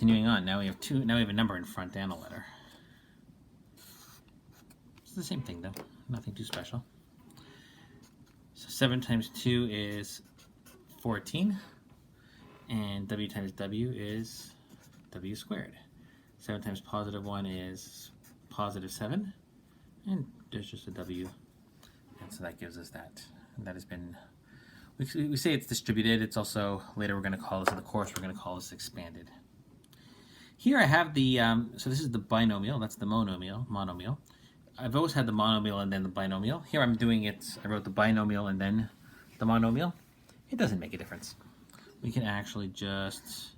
continuing on, now we have a number in front and a letter. It's the same thing though, nothing too special. So 7 times 2 is 14, and w times w is w squared. 7 times positive 1 is positive 7, and there's just a w, and so that gives us that. And that has been, we say it's distributed. It's also, later we're going to call this, in the course we're going to call this expanded. Here I have the, so this is the binomial, that's the monomial. I've always had the monomial and then the binomial. Here I'm doing it, I wrote the binomial and then the monomial. It doesn't make a difference. We can actually just,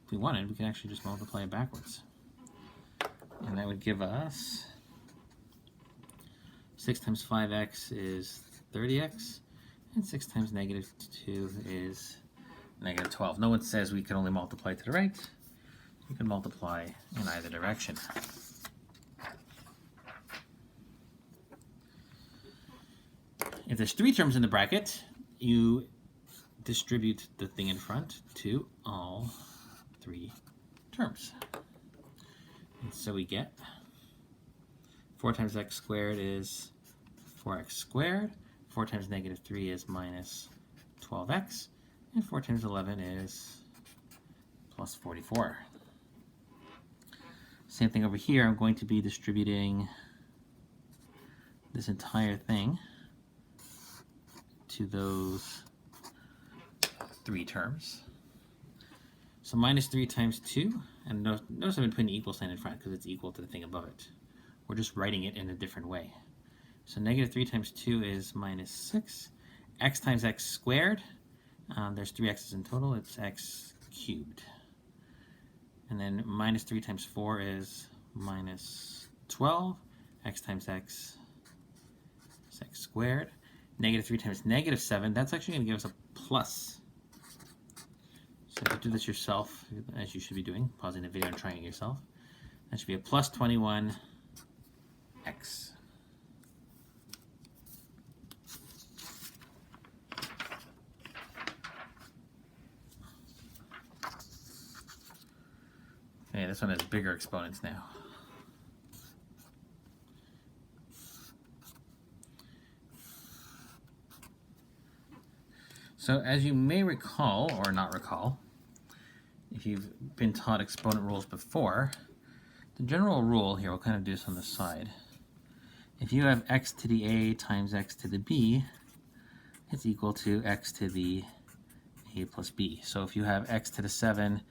if we wanted, we can actually just multiply it backwards. And that would give us 6 times 5x is 30x, and 6 times negative 2 is negative 12. No one says we can only multiply to the right. You can multiply in either direction. If there's 3 terms in the bracket, you distribute the thing in front to all 3 terms. And so we get 4 times x squared is 4x squared, 4 times negative 3 is minus 12x, and 4 times 11 is plus 44. Same thing over here, I'm going to be distributing this entire thing to those 3 terms. So minus 3 times 2, and notice I've been putting an equal sign in front because it's equal to the thing above it. We're just writing it in a different way. So negative 3 times 2 is minus 6. X times x squared, there's 3 x's in total, it's x cubed. And then minus 3 times 4 is minus 12. X times x is x squared. Negative 3 times negative 7, that's actually going to give us a plus. So if you do this yourself, as you should be doing, pausing the video and trying it yourself, that should be a plus 21x. Okay, this one has bigger exponents now. So as you may recall, or not recall, if you've been taught exponent rules before, the general rule here, we'll kind of do this on the side. If you have x to the a times x to the b, it's equal to x to the a plus b. So if you have x to the 7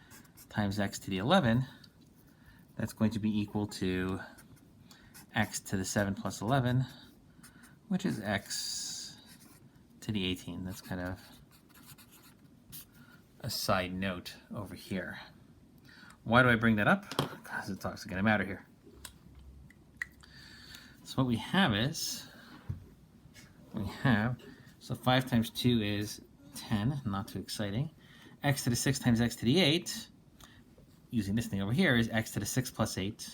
times x to the 11, that's going to be equal to x to the 7 plus 11, which is x to the 18. That's kind of a side note over here. Why do I bring that up? Because it's also going to matter here. So what we have is, so 5 times 2 is 10, not too exciting. X to the 6 times x to the 8, using this thing over here, is x to the 6 plus 8,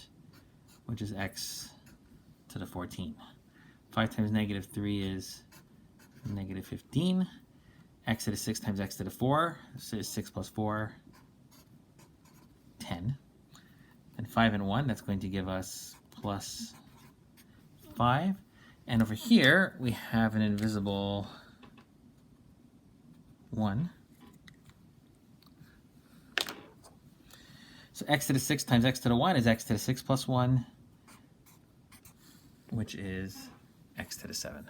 which is x to the 14. 5 times negative 3 is negative 15. X to the 6 times x to the 4, so is 6 plus 4, 10. And 5 and 1, that's going to give us plus 5. And over here, we have an invisible 1. So x to the 6 times x to the 1 is x to the 6 plus 1, which is x to the 7.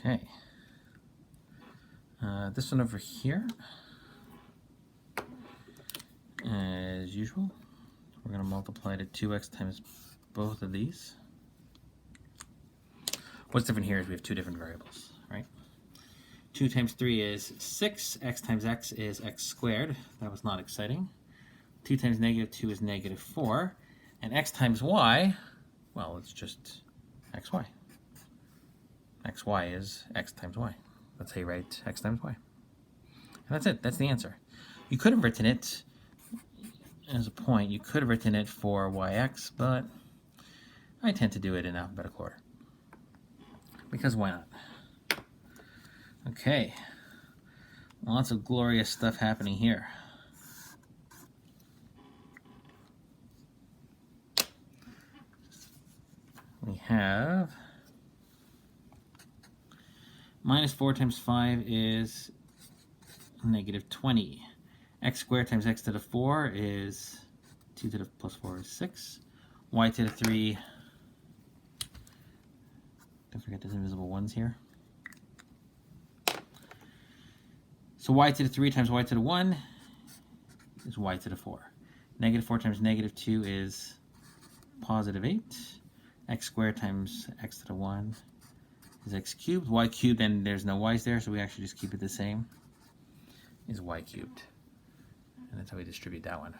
Okay. This one over here, as usual, we're going to multiply to 2x times both of these. What's different here is we have 2 different variables, right? 2 times 3 is 6. X times x is x squared. That was not exciting. 2 times negative 2 is negative 4. And x times y, well, it's just xy. xy is x times y. That's how you write x times y. And that's it. That's the answer. You could have written it as a point. You could have written it for yx, but I tend to do it in alphabetical order. because why not? Okay, lots of glorious stuff happening here. We have minus 4 times 5 is negative 20. X squared times x to the 4 is 2 to the plus 4 is 6. Y to the 3, don't forget there's invisible ones here. So y to the 3 times y to the 1 is y to the 4. Negative 4 times negative 2 is positive 8. X squared times x to the 1 is x cubed. Y cubed, and there's no y's there, so we actually just keep it the same, is y cubed. And that's how we distribute that one.